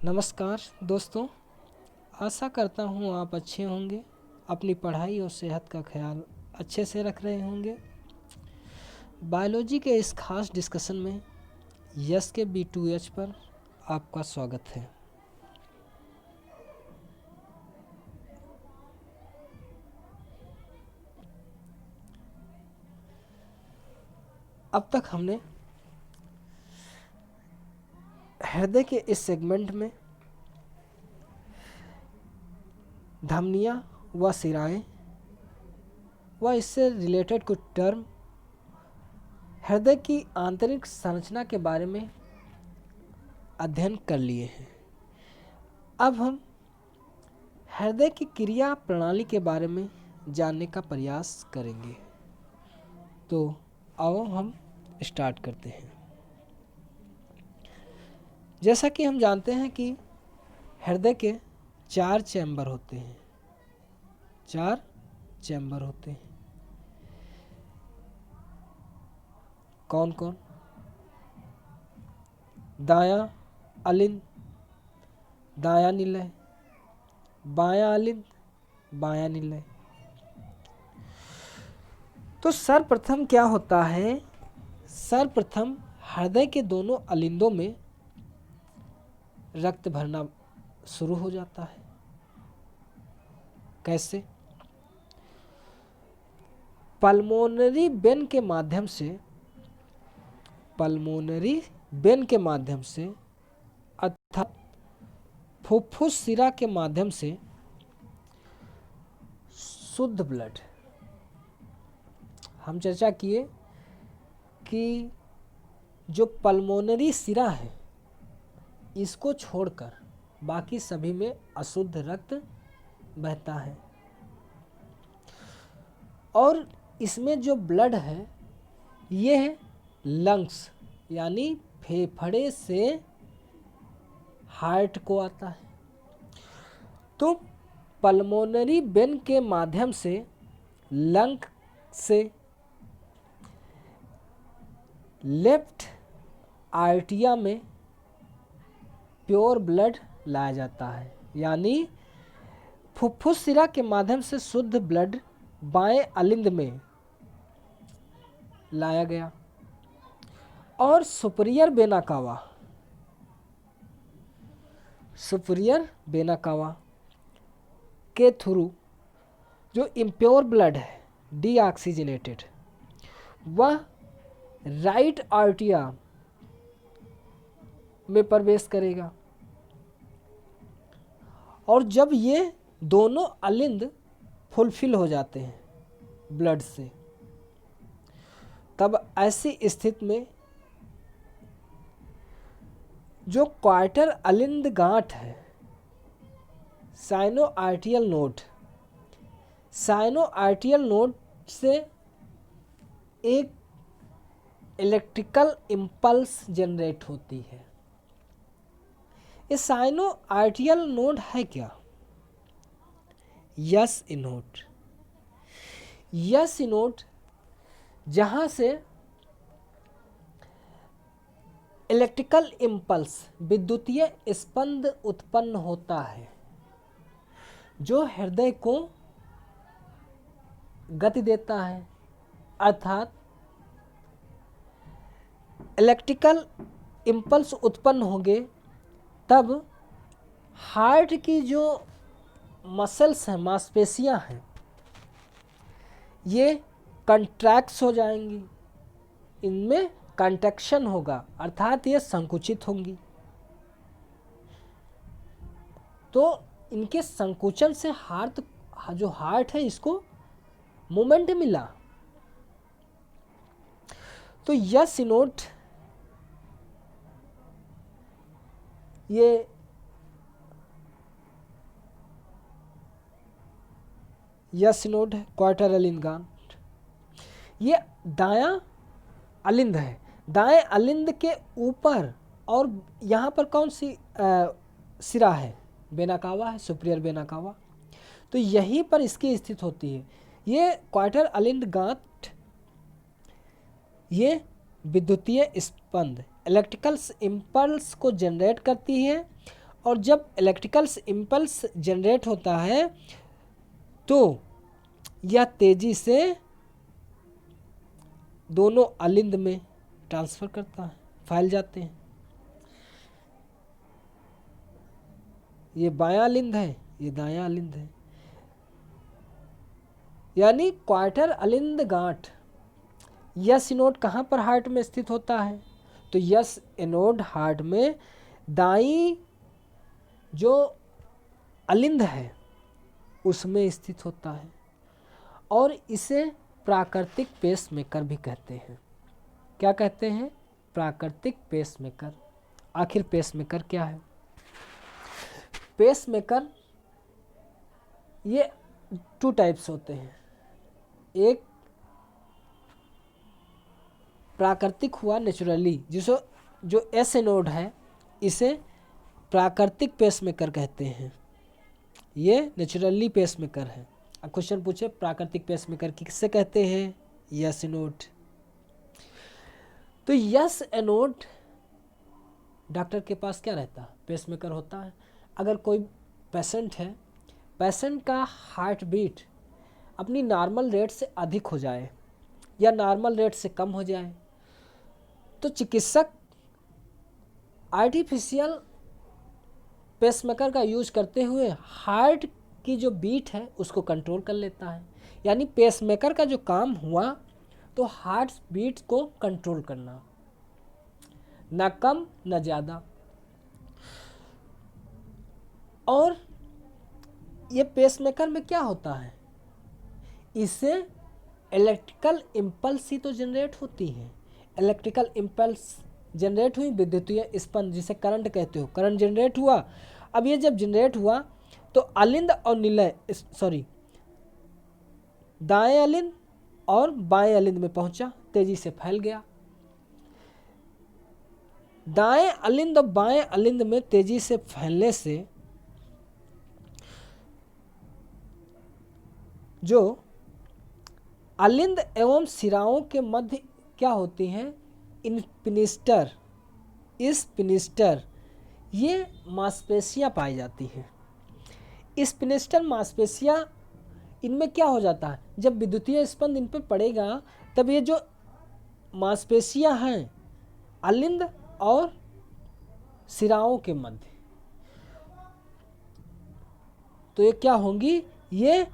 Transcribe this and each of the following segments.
नमस्कार दोस्तों, आशा करता हूँ आप अच्छे होंगे, अपनी पढ़ाई और सेहत का ख्याल अच्छे से रख रहे होंगे। बायोलॉजी के इस खास डिस्कशन में यस के B2H पर आपका स्वागत है। अब तक हमने हृदय के इस सेगमेंट में धमनियाँ व सिराएं व इससे रिलेटेड कुछ टर्म, हृदय की आंतरिक संरचना के बारे में अध्ययन कर लिए हैं। अब हम हृदय की क्रिया प्रणाली के बारे में जानने का प्रयास करेंगे। तो आओ हम स्टार्ट करते हैं। जैसा कि हम जानते हैं कि हृदय के 4 चैम्बर होते हैं। 4 चैम्बर होते हैं। कौन कौन? दायां अलिंद, दायां निलय, बायां अलिंद, बायां निलय। तो सर्वप्रथम क्या होता है? सर्वप्रथम हृदय के दोनों अलिंदों में रक्त भरना शुरू हो जाता है। कैसे? पल्मोनरी वेन के माध्यम से, पल्मोनरी वेन के माध्यम से अर्थात फुफ्फुस शिरा के माध्यम से शुद्ध ब्लड। हम चर्चा किए कि जो पल्मोनरी शिरा है इसको छोड़कर बाकी सभी में अशुद्ध रक्त बहता है और इसमें जो ब्लड है ये लंग्स यानी फेफड़े से हार्ट को आता है। तो पल्मोनरी वेन के माध्यम से लंग से लेफ्ट आर्टिया में प्योर ब्लड लाया जाता है, यानी फुफ्फुस शिरा के माध्यम से शुद्ध ब्लड बाएं अलिंद में लाया गया और superior vena cava, superior vena cava के थ्रू जो इम्प्योर ब्लड है डीऑक्सीजनेटेड वह राइट आर्टिया में प्रवेश करेगा और जब ये दोनों अलिंद फुलफिल हो जाते हैं ब्लड से, तब ऐसी स्थिति में जो क्वार्टर अलिंद गांठ है sinoatrial node, sinoatrial node से एक इलेक्ट्रिकल इम्पल्स जनरेट होती है। ये साइनो आर्टियल नोड है क्या? Yes inode. यस इनोड जहाँ से इलेक्ट्रिकल इम्पल्स विद्युतीय स्पंद उत्पन्न होता है जो हृदय को गति देता है, अर्थात इलेक्ट्रिकल इम्पल्स उत्पन्न होंगे तब हार्ट की जो मसल्स हैं, मांसपेशियां हैं, ये कंट्रैक्ट्स हो जाएंगी, इनमें कंट्रैक्शन होगा अर्थात ये संकुचित होंगी। तो इनके संकुचन से जो हार्ट है इसको मूवमेंट मिला। तो यह सिनोड यह सिनोड है क्वार्टर अलिंद गांठ। ये दायां अलिंद है। दाएं अलिंद के ऊपर और यहाँ पर कौन सी सिरा है? वेना कावा है, सुपीरियर वेना कावा। तो यहीं पर इसकी स्थित होती है। ये क्वार्टर अलिंद गांठ ये विद्युतीय स्पंद इलेक्ट्रिकल इम्पल्स को जनरेट करती है और जब इलेक्ट्रिकल इम्पल्स जनरेट होता है तो यह तेजी से दोनों अलिंद में ट्रांसफ़र करता है, फैल जाते हैं। ये बायां अलिंद है, ये दायां अलिंद है। यानी क्वार्टर अलिंद गांठ यस एनोड कहाँ पर हार्ट में स्थित होता है? तो यस एनोड हार्ट में दाई जो अलिंद है उसमें स्थित होता है और इसे प्राकृतिक पेसमेकर भी कहते हैं। क्या कहते हैं? प्राकृतिक पेसमेकर। आखिर पेसमेकर क्या है? पेसमेकर ये 2 टाइप्स होते हैं। एक प्राकृतिक हुआ नेचुरली, जिसो जो एस एनोड है इसे प्राकृतिक पेसमेकर कहते हैं, ये नेचुरली पेसमेकर है। अब क्वेश्चन पूछे प्राकृतिक पेसमेकर किससे कहते हैं? Yes anode. तो यस एनोड डॉक्टर के पास क्या रहता है? पेसमेकर होता है। अगर कोई पेशेंट है, पेशेंट का हार्ट बीट अपनी नॉर्मल रेट से अधिक हो जाए या नॉर्मल रेट से कम हो जाए तो चिकित्सक आर्टिफिशियल पेसमेकर का यूज करते हुए हार्ट की जो बीट है उसको कंट्रोल कर लेता है। यानी पेसमेकर का जो काम हुआ तो हार्ट बीट को कंट्रोल करना, ना कम ना ज़्यादा। और ये पेसमेकर में क्या होता है? इससे इलेक्ट्रिकल इम्पल्स ही तो जनरेट होती है। इलेक्ट्रिकल इम्पल्स जनरेट हुई, विद्युतीय स्पंद जिसे करंट कहते हो, करंट जनरेट हुआ। अब ये जब जनरेट हुआ तो अलिंद और दाएं अलिंद और बाएं अलिंद में पहुंचा, तेजी से फैल गया। दाएं अलिंद और बाएं अलिंद में तेजी से फैलने से जो अलिंद एवं सिराओं के मध्य क्या होती हैं? स्पिनिस्टर, ये मांसपेशियां पाई जाती हैं। स्पिनिस्टर मांसपेशियां, इनमें क्या हो जाता है? जब विद्युतीय स्पंद इन पर पड़ेगा तब ये जो मांसपेशियां हैं अलिंद और सिराओं के मध्य, तो ये क्या होंगी? ये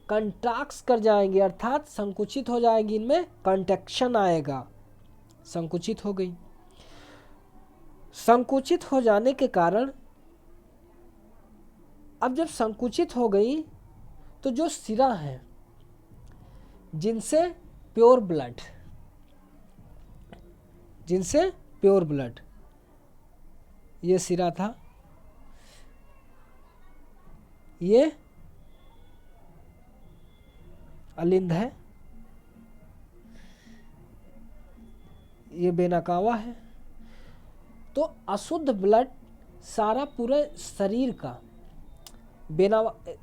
कंट्रैक्ट कर जाएंगे, अर्थात संकुचित हो जाएंगी, इनमें कंट्रैक्शन आएगा। संकुचित हो गई। संकुचित हो जाने के कारण अब जब संकुचित हो गई तो जो सिरा है जिनसे प्योर ब्लड, ये सिरा था, ये अलिंद है, ये वेना कावा है। तो अशुद्ध ब्लड सारा पूरे शरीर का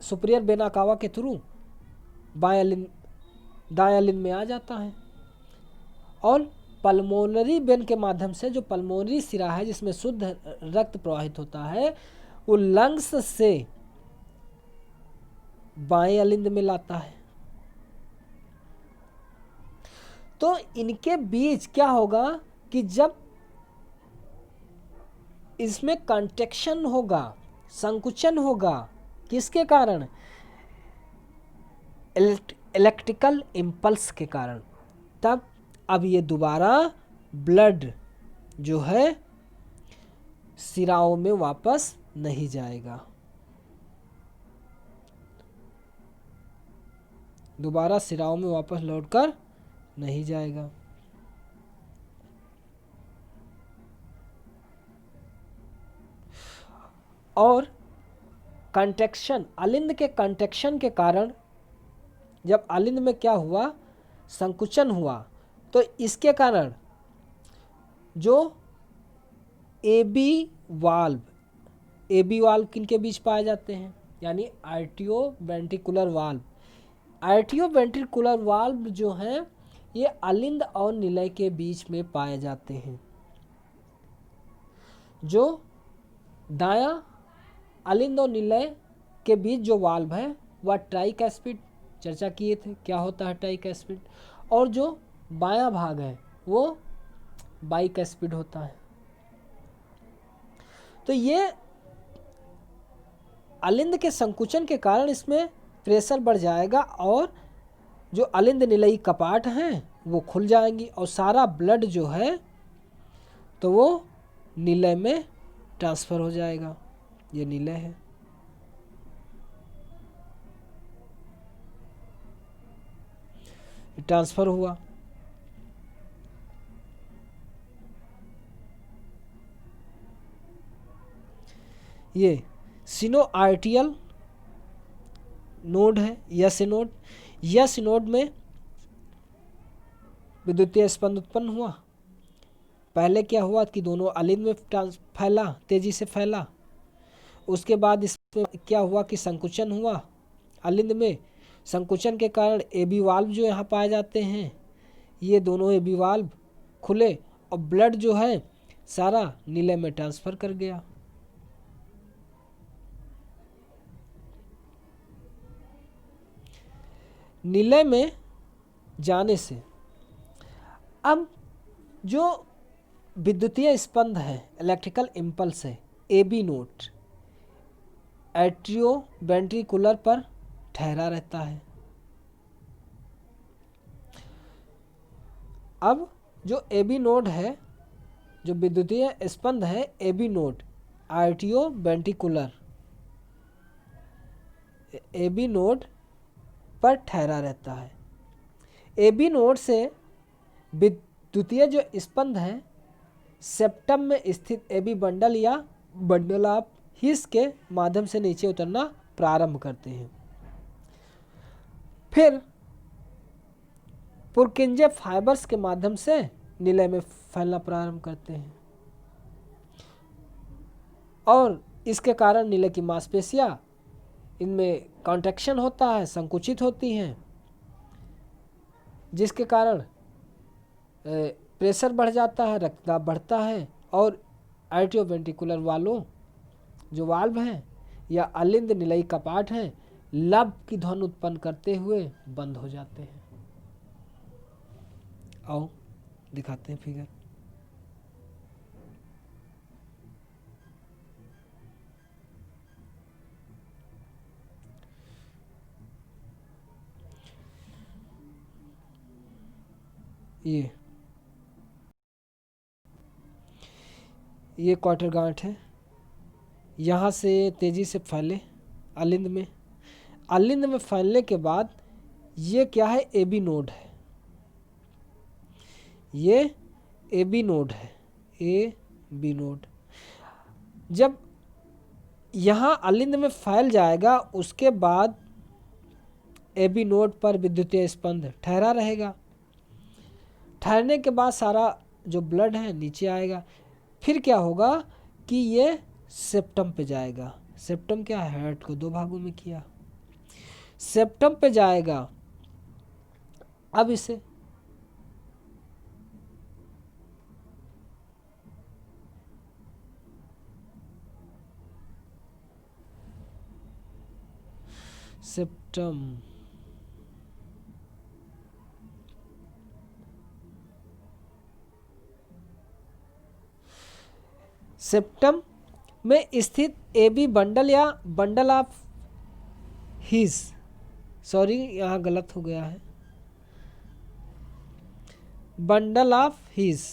सुपीरियर वेना कावा के थ्रू दाएं अलिंद में आ जाता है और पल्मोनरी वेन के माध्यम से, जो पल्मोनरी सिरा है जिसमें शुद्ध रक्त प्रवाहित होता है, वो लंग्स से बाएं अलिंद में लाता है। तो इनके बीच क्या होगा कि जब इसमें कंट्रैक्शन होगा, संकुचन होगा, किसके कारण? इलेक्ट्रिकल इम्पल्स के कारण। तब अब ये दोबारा ब्लड जो है सिराओं में वापस नहीं जाएगा, दोबारा सिराओं में वापस लौटकर नहीं जाएगा। और कंट्रैक्शन, अलिंद के कंट्रैक्शन के कारण जब अलिंद में क्या हुआ? संकुचन हुआ, तो इसके कारण जो एबी वाल्व किनके बीच पाए जाते हैं? यानी RTO ventricular valve. RTO ventricular valve जो हैं ये अलिंद और निलय के बीच में पाए जाते हैं, जो दायां अलिंद और निलय के बीच जो वाल्व है वह ट्राइकैस्पिड, चर्चा किए थे क्या होता है ट्राइकैस्पिड, और जो बायां भाग है वो बाइकैस्पिड होता है। तो ये अलिंद के संकुचन के कारण इसमें प्रेशर बढ़ जाएगा और जो अलिंद निलयी कपाट हैं वो खुल जाएंगी और सारा ब्लड जो है तो वो निलय में ट्रांसफ़र हो जाएगा। ये निलय है। ट्रांसफ़र हुआ। ये सिनोआर्टियल नोड है, यस नोड। यस नोड में विद्युतीय स्पंद उत्पन्न हुआ। पहले क्या हुआ कि दोनों अलिंद में फैला, तेजी से फैला। उसके बाद इसमें क्या हुआ कि संकुचन हुआ अलिंद में। संकुचन के कारण एबी वाल्व जो यहाँ पाए जाते हैं, ये दोनों एबी वाल्व खुले और ब्लड जो है सारा निलय में ट्रांसफ़र कर गया। निलय में जाने से अब जो विद्युतीय स्पंद है, इलेक्ट्रिकल इम्पल्स है, एबी नोड एट्रियो वेंट्रिकुलर पर ठहरा रहता है। अब जो एबी नोड है, जो विद्युतीय स्पंद है AV node atrioventricular, AV node पर ठहरा रहता है। एबी नोड से विद्युतीय जो स्पंद है सेप्टम में स्थित एबी बंडल या बंडल ऑफ हिस के माध्यम से नीचे उतरना प्रारंभ करते हैं। फिर पुरकिंजे फाइबर्स के माध्यम से निलय में फैलना प्रारंभ करते हैं और इसके कारण निलय की मांसपेशियां इनमें कॉन्ट्रैक्शन होता है, संकुचित होती हैं, जिसके कारण प्रेशर बढ़ जाता है, रक्तदाब बढ़ता है और आर्टियोवेंट्रिकुलर वालों जो वाल्व हैं या अलिंद निलयी कपाट हैं लब की ध्वनि उत्पन्न करते हुए बंद हो जाते हैं। आओ दिखाते हैं फिगर। ये क्वार्टर गांठ है, यहाँ से तेज़ी से फैले अलिंद में। अलिंद में फैलने के बाद ये क्या है, एबी नोड है। ये एबी नोड है, ए बी नोड। जब यहाँ अलिंद में फैल जाएगा उसके बाद एबी नोड पर विद्युतीय स्पंद ठहरा रहेगा। ठहरने के बाद सारा जो ब्लड है नीचे आएगा। फिर क्या होगा कि ये सेप्टम पे जाएगा। सेप्टम क्या है, हार्ट को दो भागों में किया, सेप्टम पे जाएगा। अब इसे सेप्टम सेप्टम में स्थित एबी बंडल या बंडल ऑफ हिस, सॉरी यहाँ गलत हो गया है, बंडल ऑफ हिस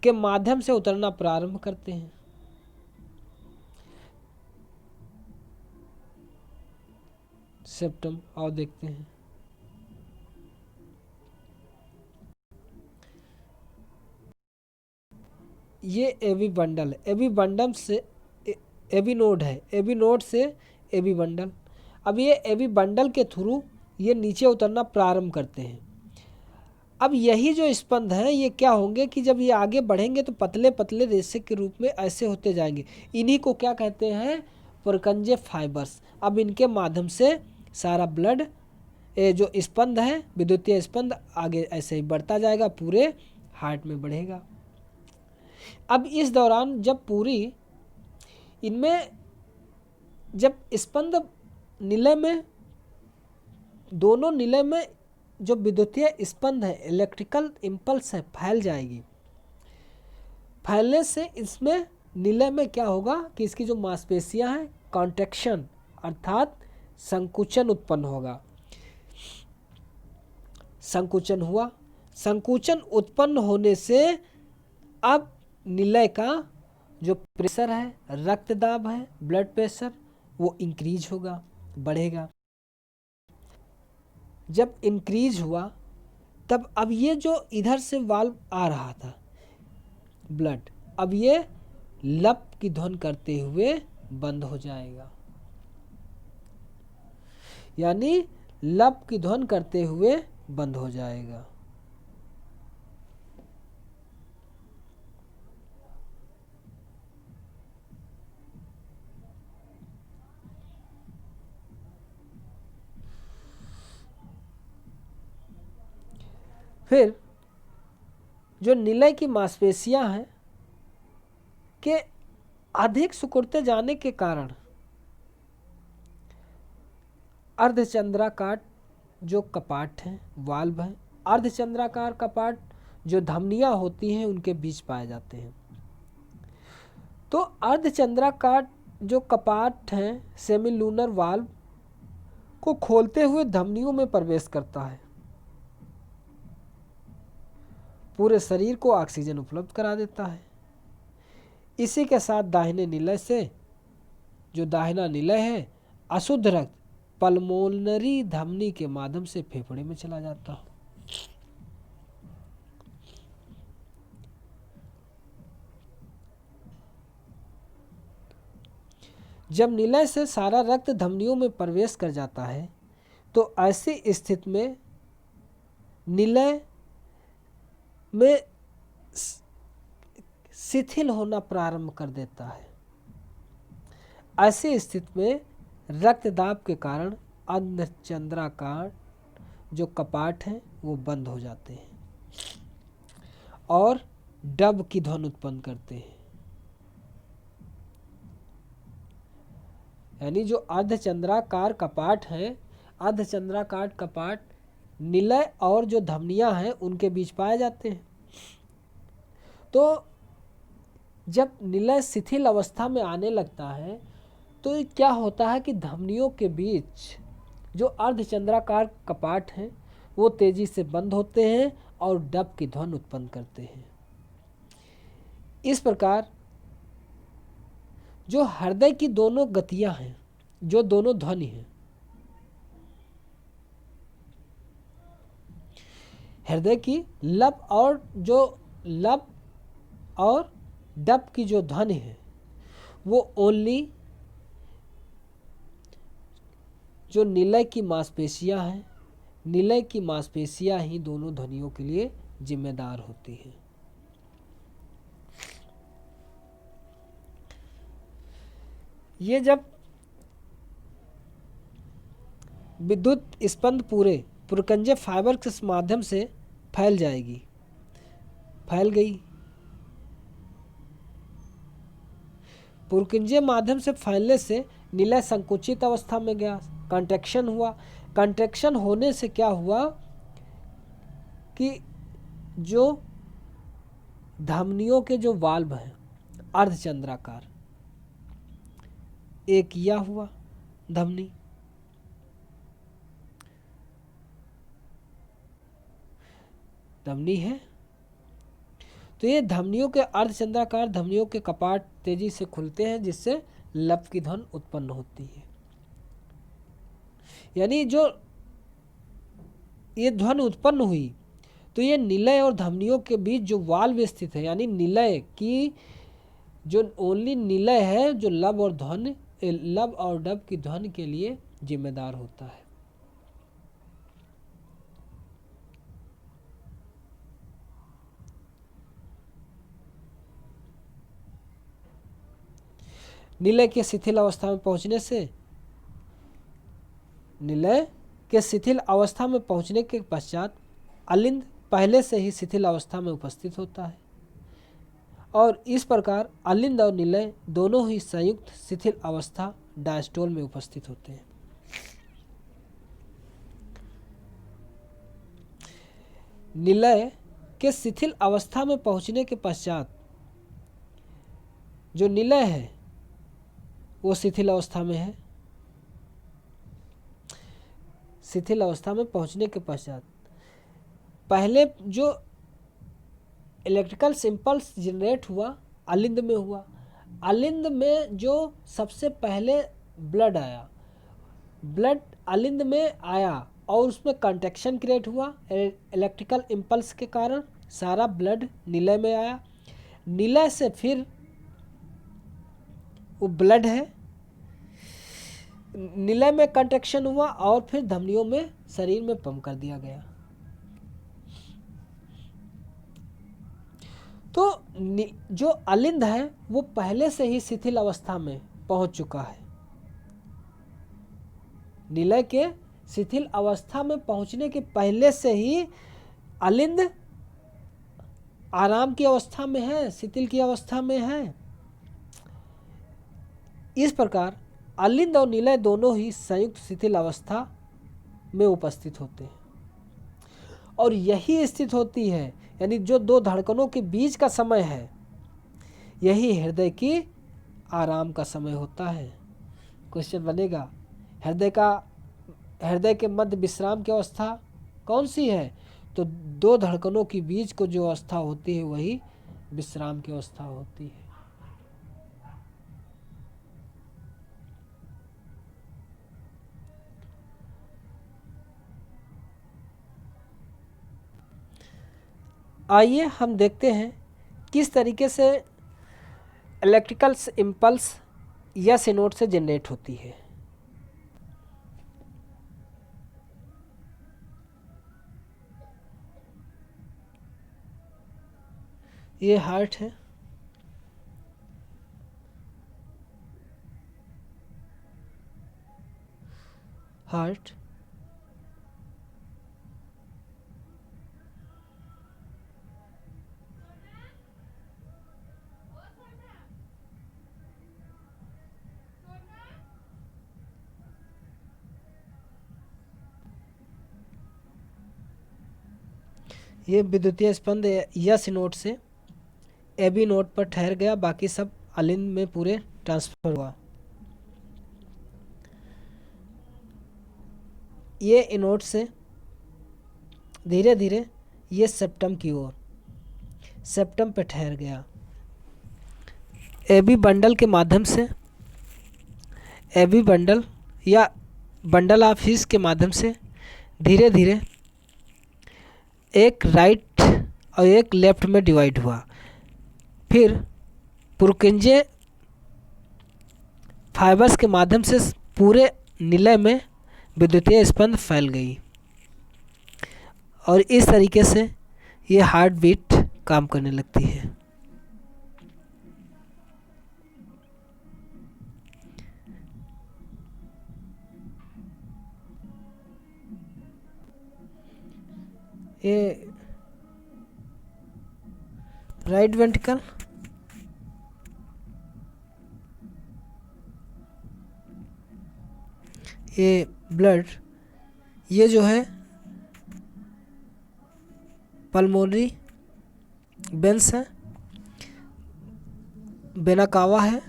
के माध्यम से उतरना प्रारंभ करते हैं। सेप्टम आओ देखते हैं। ये एबी बंडल है, एबी बंडल से एबी नोड है, एबी नोड से एबी बंडल। अब ये एबी बंडल के थ्रू ये नीचे उतरना प्रारंभ करते हैं। अब यही जो स्पंद हैं ये क्या होंगे कि जब ये आगे बढ़ेंगे तो पतले पतले रेशे के रूप में ऐसे होते जाएंगे। इन्हीं को क्या कहते हैं, पुरकंजे फाइबर्स। अब इनके माध्यम से सारा ब्लड जो स्पंद है, विद्युतीय स्पंद आगे ऐसे ही बढ़ता जाएगा, पूरे हार्ट में बढ़ेगा। अब इस दौरान जब पूरी इनमें जब स्पंद निलय में, दोनों निलय में जो विद्युतीय स्पंद है, इलेक्ट्रिकल इम्पल्स है, फैल जाएगी। फैलने से इसमें निलय में क्या होगा कि इसकी जो मांसपेशियां हैं कॉन्ट्रैक्शन अर्थात संकुचन उत्पन्न होगा। संकुचन हुआ, संकुचन उत्पन्न होने से अब निलय का जो प्रेशर है, रक्तदाब है, ब्लड प्रेशर, वो इंक्रीज होगा, बढ़ेगा। जब इंक्रीज हुआ तब अब ये जो इधर से वाल्व आ रहा था ब्लड, अब ये लप की ध्वनि करते हुए बंद हो जाएगा, यानी लप की ध्वनि करते हुए बंद हो जाएगा। फिर जो निलय की मांसपेशियां हैं के अधिक सिकुड़ते जाने के कारण अर्धचंद्राकार जो कपाट हैं, वाल्व हैं, अर्धचंद्राकार कपाट जो धमनियां होती हैं उनके बीच पाए जाते हैं। तो अर्धचंद्राकार जो कपाट हैं सेमीलूनर वाल्व को खोलते हुए धमनियों में प्रवेश करता है, पूरे शरीर को ऑक्सीजन उपलब्ध करा देता है। इसी के साथ दाहिने निलय से, जो दाहिना निलय है, अशुद्ध रक्त पल्मोनरी धमनी के माध्यम से फेफड़े में चला जाता है। जब निलय से सारा रक्त धमनियों में प्रवेश कर जाता है तो ऐसी स्थिति में निलय में शिथिल होना प्रारंभ कर देता है। ऐसी स्थिति में रक्तदाब के कारण अर्धचंद्राकार जो कपाट हैं वो बंद हो जाते हैं और डब की ध्वनि उत्पन्न करते हैं। यानी जो अर्धचंद्राकार कपाट है, अर्धचंद्राकार कपाट निलय और जो धमनियां हैं उनके बीच पाए जाते हैं। तो जब निलय शिथिल अवस्था में आने लगता है तो ये क्या होता है कि धमनियों के बीच जो अर्धचंद्राकार कपाट हैं वो तेजी से बंद होते हैं और डब की ध्वनि उत्पन्न करते हैं। इस प्रकार जो हृदय की दोनों गतियां हैं, जो दोनों ध्वनि हैं, हृदय की लब और डब की जो ध्वनि है वो ओनली जो निलय की मांसपेशियां हैं, निलय की मांसपेशियां ही दोनों ध्वनियों के लिए जिम्मेदार होती हैं। ये जब विद्युत स्पंद पूरे पुरकंजे फाइबर के माध्यम से फैल जाएगी, फैल गई, पुरकंजे माध्यम से फैलने से निलय संकुचित अवस्था में गया, कंट्रैक्शन हुआ। कंट्रैक्शन होने से क्या हुआ कि जो धमनियों के जो वाल्व हैं अर्धचंद्राकार, एक यह हुआ धमनी, धमनी है तो ये धमनियों के अर्धचंद्राकार धमनियों के कपाट तेजी से खुलते हैं जिससे लप की ध्वनि उत्पन्न होती है। यानी जो ये ध्वनि उत्पन्न हुई तो ये निलय और धमनियों के बीच जो वाल्व स्थित है, यानी निलय की जो ओनली निलय है जो लब और डब की ध्वनि के लिए जिम्मेदार होता है। निलय के शिथिल अवस्था में पहुंचने से, निलय के शिथिल अवस्था में पहुंचने के पश्चात अलिंद पहले से ही शिथिल अवस्था में उपस्थित होता है और इस प्रकार अलिंद और निलय दोनों ही संयुक्त शिथिल अवस्था डायस्टोल में उपस्थित होते हैं। निलय के शिथिल अवस्था में पहुंचने के पश्चात जो निलय है वो शिथिल अवस्था में है। शिथिल अवस्था में पहुंचने के पश्चात पहले जो इलेक्ट्रिकल सिंपल्स जनरेट हुआ अलिंद में हुआ। अलिंद में जो सबसे पहले ब्लड आया, ब्लड अलिंद में आया और उसमें कंट्रैक्शन क्रिएट हुआ इलेक्ट्रिकल इम्पल्स के कारण, सारा ब्लड निलय में आया। निलय से फिर वो ब्लड है, निलय में कंट्रैक्शन हुआ और फिर धमनियों में शरीर में पंप कर दिया गया। तो जो अलिंद है वो पहले से ही शिथिल अवस्था में पहुंच चुका है। निलय के शिथिल अवस्था में पहुंचने के पहले से ही अलिंद आराम की अवस्था में है, शिथिल की अवस्था में है। इस प्रकार अलिंद और निलय दोनों ही संयुक्त शिथिल अवस्था में उपस्थित होते हैं और यही स्थिति होती है, यानी जो दो धड़कनों के बीच का समय है यही हृदय की आराम का समय होता है। क्वेश्चन बनेगा हृदय के मध्य विश्राम की अवस्था कौन सी है? तो दो धड़कनों के बीच को जो अवस्था होती है वही विश्राम की अवस्था होती है। आइए हम देखते हैं किस तरीके से इलेक्ट्रिकल इम्पल्स या सिनोड से जनरेट होती है। ये हार्ट है, हार्ट ये विद्युतीय स्पंद या सिनोड से एबी नोड पर ठहर गया, बाकी सब अलिंद में पूरे ट्रांसफर हुआ। ये इनोड से धीरे धीरे ये सेप्टम की ओर, सेप्टम पे ठहर गया। एबी बंडल के माध्यम से, एबी बंडल या बंडल ऑफ हिस के माध्यम से धीरे धीरे एक राइट और एक लेफ्ट में डिवाइड हुआ। फिर पुरकिंजे फाइबर्स के माध्यम से पूरे निलय में विद्युतीय स्पंद फैल गई और इस तरीके से ये हार्ट बीट काम करने लगती है। ये राइट वेंट्रिकल, ये ब्लड, ये जो है पल्मोनरी वेंस है, वेना कावा है,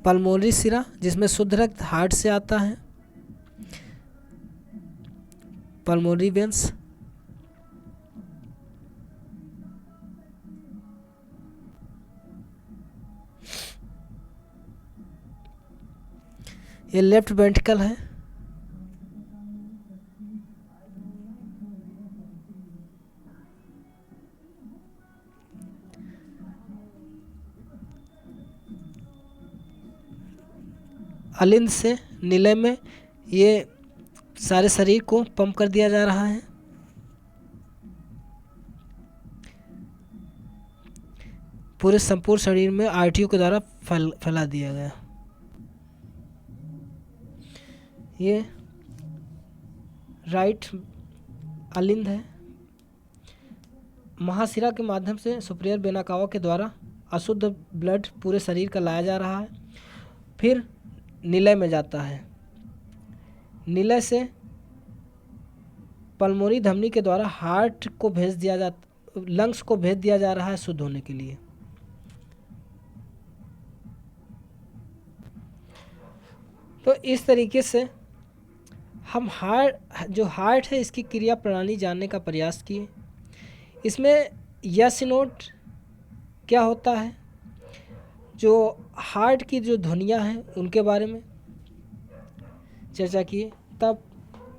पल्मोनरी सिरा जिसमें शुद्ध रक्त हार्ट से आता है, पल्मोनरी वेंस, ये लेफ्ट वेंट्रिकल है, अलिंद से निलय में ये सारे शरीर को पंप कर दिया जा रहा है। पूरे संपूर्ण शरीर में आरटीओ के द्वारा फैला दिया गया। ये राइट अलिंद है, महाशिरा के माध्यम से सुपीरियर वेना कावा के द्वारा अशुद्ध ब्लड पूरे शरीर का लाया जा रहा है। फिर निलय में जाता है। निलय से पल्मोनरी धमनी के द्वारा हार्ट को भेज दिया लंग्स को भेज दिया जा रहा है शुद्ध होने के लिए। तो इस तरीके से हम हार्ट है इसकी क्रिया प्रणाली जानने का प्रयास किए। इसमें यस नोट क्या होता है, जो हार्ट की जो ध्वनियाँ हैं उनके बारे में चर्चा किए। तब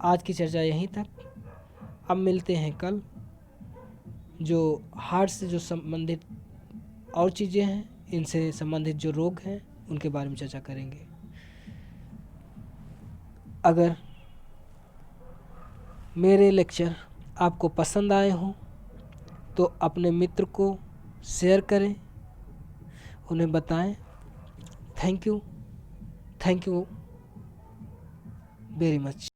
आज की चर्चा यहीं तक। अब मिलते हैं कल, जो हार्ट से जो संबंधित और चीज़ें हैं, इनसे संबंधित जो रोग हैं उनके बारे में चर्चा करेंगे। अगर मेरे लेक्चर आपको पसंद आए हों तो अपने मित्र को शेयर करें, उन्हें बताएं। Thank you very much.